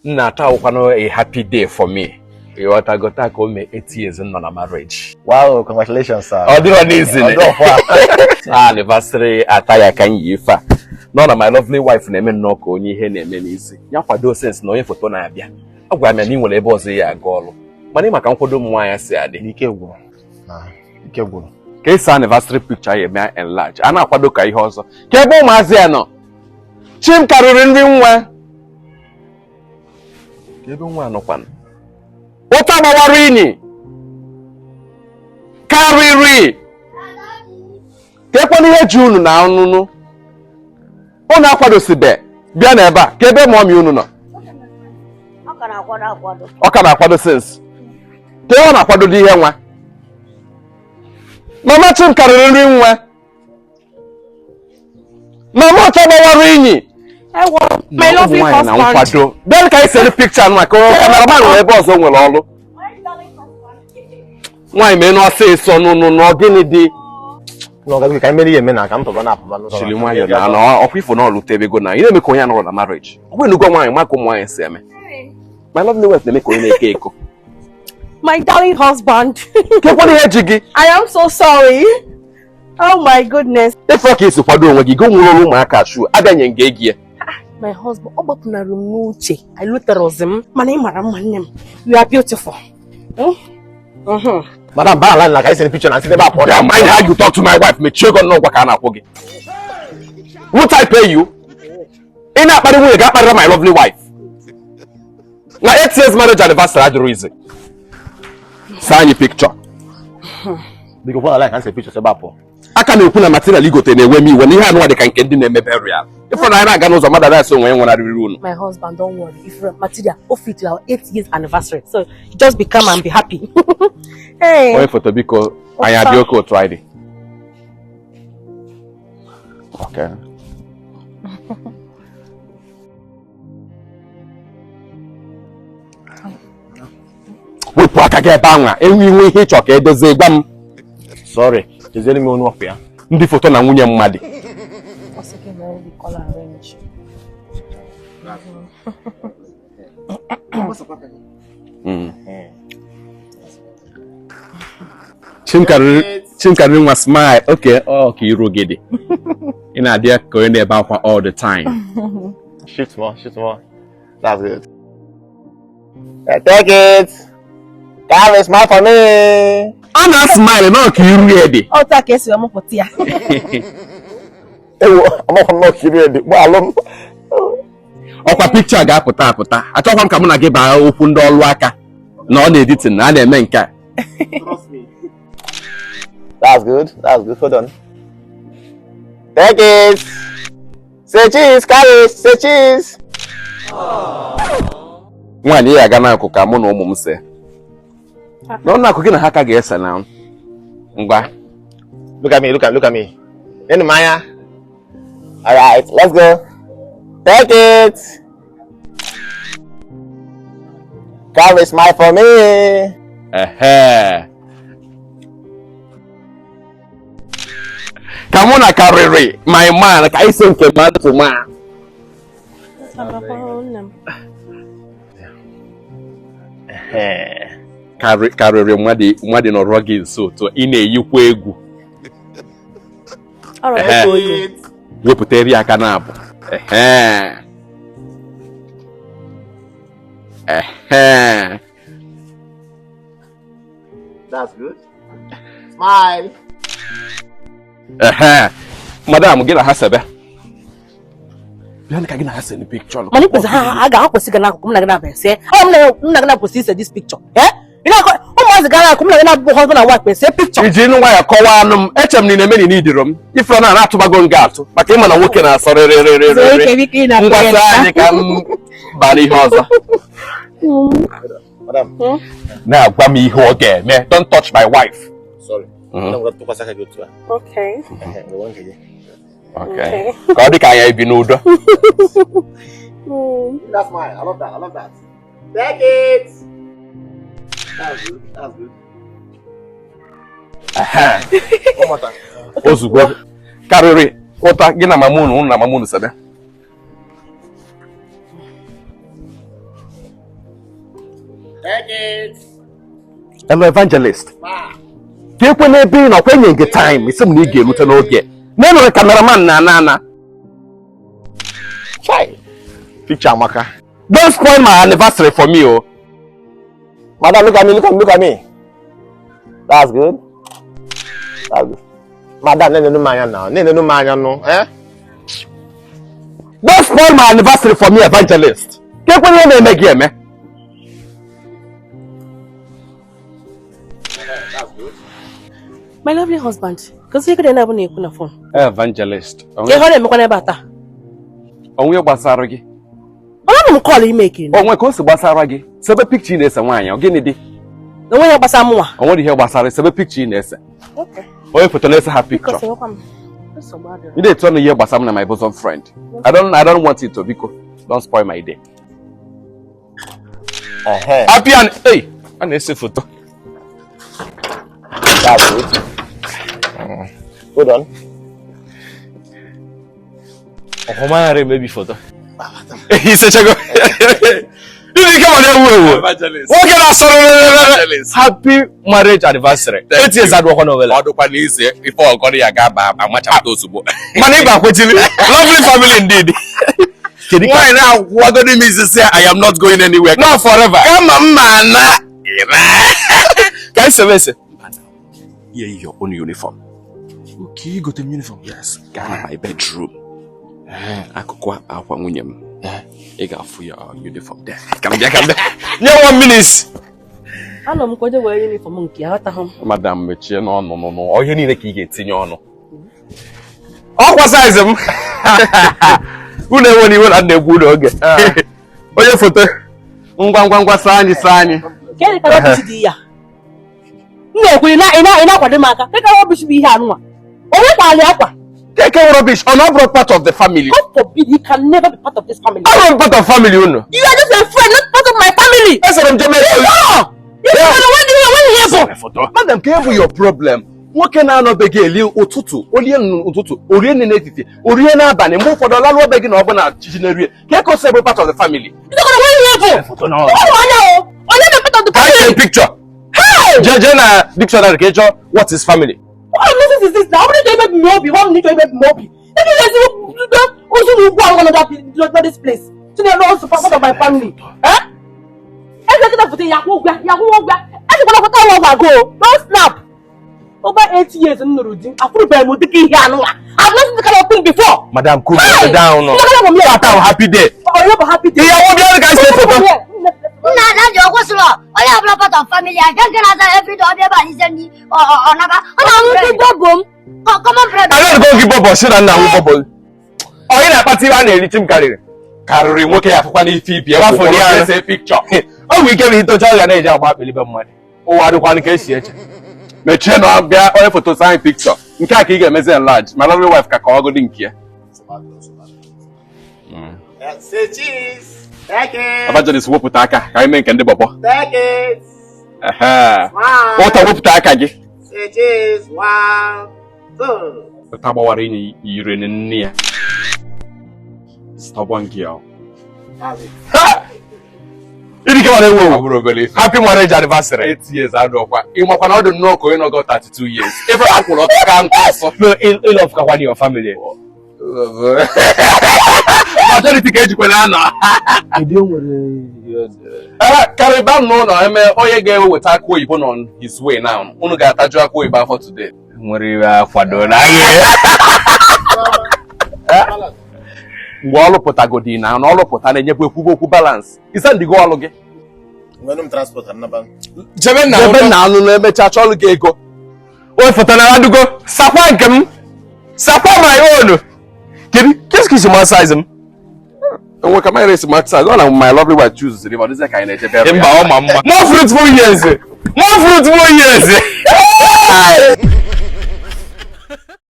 Nata a happy day for me. You want to go take home 8 years in a marriage. Wow, congratulations, sir. Oh, do one easy. Anniversary attire can you fa. None of my lovely wife name Nwoke only here name easy. Ya kwado sense no photo na abia. Agwa me ni nwere ebe ozo ya aga olu. Mani maka nkwado mu nwa si ade. Ike gwuru. Ike gwuru. Ka isi anniversary picture ya me enlarge. Ana akwado ka ihe ozo. Ka ebe ụmụazị ya nọ. Chim karịrị nri nwa. Ka ebe nwa anọkwanụ. Ụta gbawara ini. Karịrị. Ka ekwe n'ihe ji unu na ọnụnụ. Unu akwadosibe bịa n'ebe a ka ebe mọmị unu nọ. Ọ ka na-akwado since. Ka ọ na-akwado dị ihe nwa. Mama Chim karịrị nri nwa. Mama Ọcha gbawara inyi. My lovely husband. Bịa ka isi picture nwa ka cameraman nwere ebe ọzọ nwere ọlụ. Nwaanyị mee n'ọsịsọ n'ọ gịnị dị. No, guys, we can't make it. I can't talk about Chili nwaanyị na ọ kwifo na ọlụ tebe go na. Ị na-eme ka onye anọrọ na marriage. Ọ bụrụ na go nwaanyị maka nwaanyị si eme. My lovely wife na-eme ka onye na-eke eko. My darling husband. I am so sorry. Oh my goodness. If I case kwado onwe gị go nwụrụ ụmụaka shu abịanye nga egi. My husband, ọ gbapụnara m n'uche. I looked at him. Mana ị mara mma nne m. You are beautiful. Madam, Balan, like I said in the picture, I see the back. Mind how you talk to my wife. Me check on no work and apogi. Won't I pay you? In that body way, got married my lovely wife. Now 8 years marriage anniversary had the reason. Sign your picture. Because what I like, I say picture about. I can't open a material ego to anyway me when you have no one can get in a burial. If I got no mother that's when I ruin. My husband, don't worry. If material of it our 8 years anniversary. So just become and be happy. Hey. Wait for Tobico. I had your coat Friday. Okay. We put a get banger. And we hit your head does a sorry. Is there anyone up here? Ndi photo na nwunye mmadi. What's again we call arrange. Chimkari was smile. Okay, okay, you rugedy. In idea going there about all the time. Shoot more. That's good. Take it. That is smile for me. I'm not smiling, no, you ready? Oh, take it, I'm for tea. I'm not ready. Well, Opa picture ga pụta. Achọkwa m ka mụ na gị baa okwu ndị ọrụ aka na ọ na-editing na a na-eme nke a. Trust me. That's good. Hold on. Take it. Say cheese, carry. Say cheese. Nwaanyị ya aga n'akụkụ ka mụ na ụmụ m se. No, n'akụkụ gị na ha ka ga-ese na ngwa. Look at me. In Maya. All right, let's go. Take it. Carry smile for me. Come on, carry my man. I say nke man to man. Carry mwadi no rugged so to ị na-eyikwa egwu. All right. Wepụta eri aka na abụ. That's good. Smile. Madam, get a hasebe. Bianca can have any picture. Money is I got to see a come like say, I'm not gonna proceed this picture. Eh? You know, who was the guy come like husband and wife say picture? You know why I call one HM in a many need room. If you're not to go and gato, but him and a working as sorry. Bali house. Madam. Now, Bami who again, man. Don't touch my wife. Sorry. I'm going to pass a good to her. Okay. Okay. God, the guy be nude. That's mine. I love that. Take it. That's good. One more time. Ozugo. Carry. Ota gina mamunu sabe. Hello, evangelist. Take when they be in a penny time, it's some nigga with an old get. Never a cameraman, nana. Picture maker. Don't spoil my anniversary for me, oh. Madam, look at me. That's good. Madam, no, eh? Don't spoil my anniversary for me, evangelist. Take when you make game, eh? That's good. My lovely husband, because you couldn't have a phone. Evangelist. You heard him on about that. On your basaragi. I'm calling making. Oh, my course, basaragi. Sebe picture in this and wine, you're getting it. The way you're Basamoa. I want to hear basari, sebe picture in this. Okay. Oh, if let's have picture. You did turn a year basam my bosom friend. I don't want it to because don't spoil my day. Happy and hey, and it's a photo. That's good. Hold on. Oh, maybe photo. He said, you come on, evangelist. What can I say? Happy marriage anniversary. 8 years ago, before I got a gaba, I'm much of those who lovely family indeed. Why now? What do you mean to say I am not going anywhere? Not forever. Come on, man. Can I say, here is your own uniform. Okay, you got a uniform? Yes. Go in my bedroom. I could go out when you got for your uniform there. Come there. No 1 minute. I know I'm going to wear uniform monkey out of home. Madam, no. All you need a key get in your no. Oh, what size him? Who never knew what the good again? Oh, your photo. Sani. Get it out of the no, we're not what the marker. Take a rubbish be here. Take a rubbish on every part of the family. God forbid, you can never be part of this family. I am part of family, you know. You are just a friend, not part of my family. That's what I'm telling you. What do you Madam, careful your problem. What can I not beg you? Otutu, Orient nativity, Orient Abani, move for the land begging over now, Chiginary. Can't several part of the family. I picture. Jajana dictionary, what is family? What is this? Now, how many times Moby? One need to make Moby. Also, this place. So they are also part of my family. Huh? Don't snap. Over 8 years in Nurudin, I put them with the key here. I've not the kind of thing before. Madam, cool down. What a happy day. I have a happy day. Yeah, what the other guys say for That's your question. I have a part of family. I can't get out every day. Or never. Come on, brother. I don't go give up. Sit down now, bubble. Oh, in a party, I need him carry. What can I have funny feet? I for the picture. Oh, we can hit the child and age about money. Oh, I don't want to get here. My channel, I'll get all photo sign picture. In case I get message large. My lovely wife can go in here. Say cheese. Take it. About this whoop taka. I make and the bubble. Take it. Aha. What a whoop taka. Say cheese. 1, 2. The Tabawarini, you're in near. Stop one girl. Happy marriage anniversary. 8 years out of what? You must not know going on 32 years. If I could not come, no, in love with your family. Majority get you banana. I don't want Caribbean no, I'm a girl with a quay on his way now. Only got a job way back for today. Wall Potagodina and all of Potana, you balance. Isn't the goal again? When transport and Naban. Seven now, no, church all go. Well, for Tanado go, Sapankam, Sapa my own. Qu'est-ce qui se masse size him? What can I raise my size? One of my lovely wife chooses to live on this kind of more fruitful years. More fruitful years.